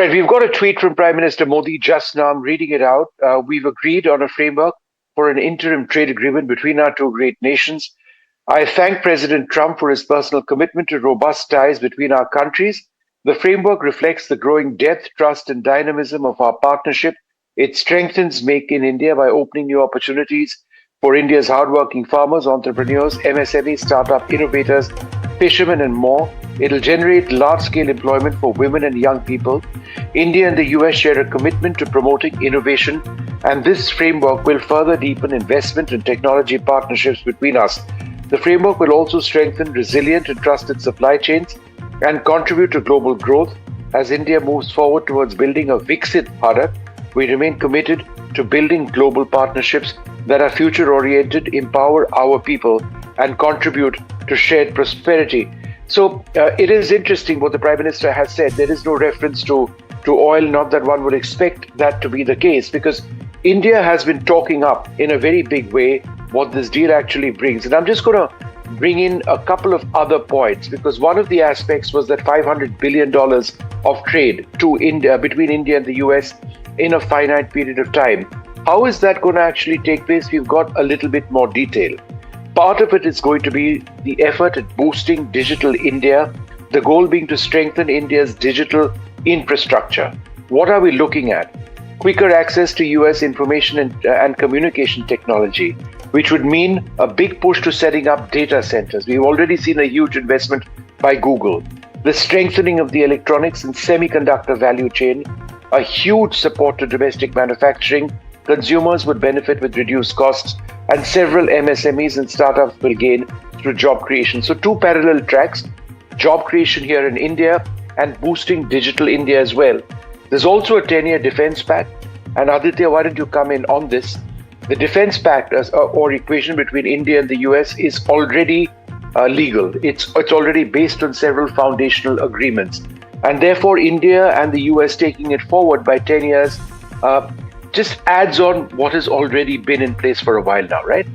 Right, we've got a tweet from Prime Minister Modi just now. I'm reading it out. We've agreed on a framework for an interim trade agreement between our two great nations. I thank President Trump for his personal commitment to robust ties between our countries. The framework reflects the growing depth, trust, and dynamism of our partnership. It strengthens Make in India by opening new opportunities for India's hardworking farmers, entrepreneurs, MSMEs, startup innovators, fishermen, and more. It'll generate large-scale employment for women and young people. India and the US share a commitment to promoting innovation, and this framework will further deepen investment and technology partnerships between us. The framework will also strengthen resilient and trusted supply chains and contribute to global growth. As India moves forward towards building a Viksit Bharat, we remain committed to building global partnerships that are future-oriented, empower our people, and contribute to shared prosperity. So it is interesting what the Prime Minister has said. There is no reference to oil, not that one would expect that to be the case, because India has been talking up in a very big way what this deal actually brings. And I'm just going to bring in a couple of other points, because one of the aspects was that $500 billion of trade to India, between India and the US in a finite period of time. How is that going to actually take place? We've got a little bit more detail. Part of it is going to be the effort at boosting digital India, the goal being to strengthen India's digital infrastructure. What are we looking at? Quicker access to US information and communication technology, which would mean a big push to setting up data centers. We've already seen a huge investment by Google. The strengthening of the electronics and semiconductor value chain, a huge support to domestic manufacturing. Consumers would benefit with reduced costs, and several MSMEs and startups will gain through job creation. So two parallel tracks, job creation here in India and boosting digital India as well. There's also a 10-year defense pact. And Aditya, why don't you come in on this? The defense pact or equation between India and the US is already legal. It's already based on several foundational agreements. And therefore, India and the US taking it forward by 10 years just adds on what has already been in place for a while now, right?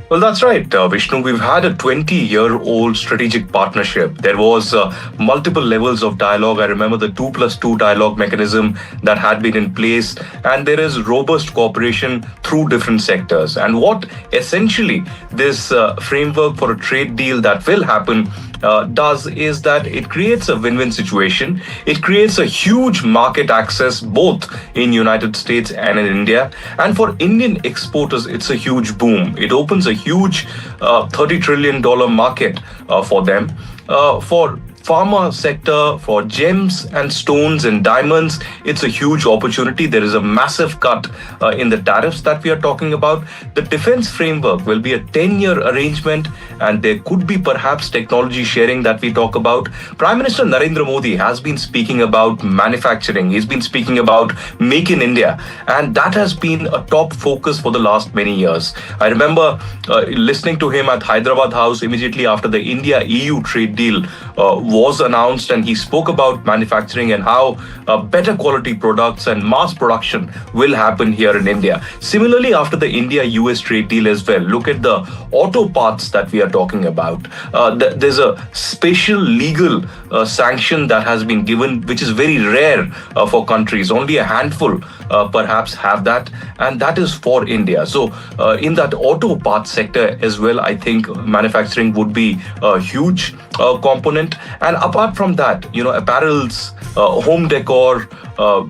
Well, that's right, Vishnu. We've had a 20-year-old strategic partnership. There was multiple levels of dialogue. I remember the 2+2 dialogue mechanism that had been in place, and there is robust cooperation through different sectors. And what essentially this framework for a trade deal that will happen does is that it creates a win-win situation. It creates a huge market access both in United States and in India. And for Indian exporters, it's a huge boom. It opens a huge $30 trillion market for them. For pharma sector, for gems and stones and diamonds, it's a huge opportunity. There is a massive cut in the tariffs that we are talking about. The defense framework will be a 10-year arrangement, and there could be perhaps technology sharing that we talk about. Prime Minister Narendra Modi has been speaking about manufacturing. He's been speaking about Make in India, and that has been a top focus for the last many years. I remember listening to him at Hyderabad House immediately after the India-EU trade deal was announced, and he spoke about manufacturing and how better quality products and mass production will happen here in India. Similarly, after the India-US trade deal as well, look at the auto parts that we are talking about. There's a special legal sanction that has been given, which is very rare for countries. Only a handful perhaps have that, and that is for India. So in that auto parts sector as well, I think manufacturing would be a huge component. And apart from that, apparels, home decor,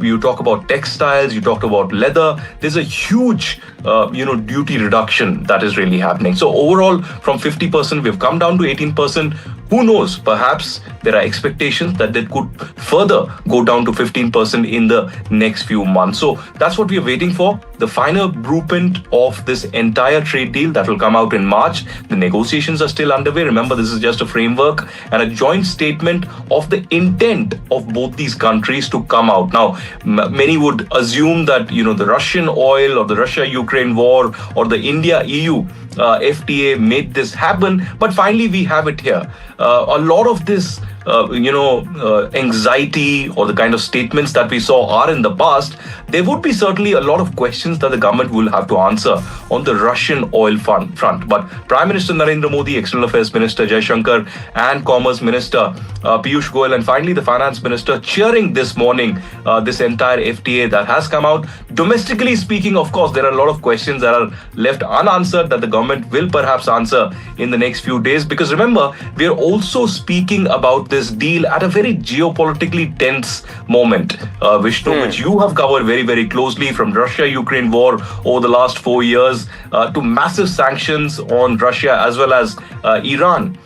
you talk about textiles, you talked about leather. There's a huge, duty reduction that is really happening. So overall, from 50%, we've come down to 18%. Who knows? Perhaps there are expectations that they could further go down to 15% in the next few months. So that's what we are waiting for. The final blueprint of this entire trade deal that will come out in March. The negotiations are still underway. Remember, this is just a framework and a joint statement of the intent of both these countries to come out. Now, many would assume that, the Russian oil or the Russia-Ukraine war or the India-EU FTA made this happen, but finally we have it here. A lot of this anxiety or the kind of statements that we saw are in the past, there would be certainly a lot of questions that the government will have to answer on the Russian oil front. But Prime Minister Narendra Modi, External Affairs Minister Jaishankar, and Commerce Minister Piyush Goyal, and finally the Finance Minister cheering this morning this entire FTA that has come out. Domestically speaking, of course, there are a lot of questions that are left unanswered that the government will perhaps answer in the next few days. Because remember, we are also speaking about this deal at a very geopolitically tense moment, Vishnu, which you have covered very, very closely, from Russia-Ukraine war over the last 4 years to massive sanctions on Russia as well as Iran.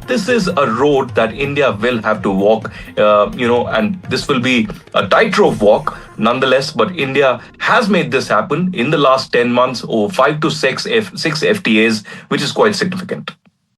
This is a road that India will have to walk, and this will be a tightrope walk nonetheless. But India has made this happen in the last 10 months, or 5 to 6 FTAs, which is quite significant.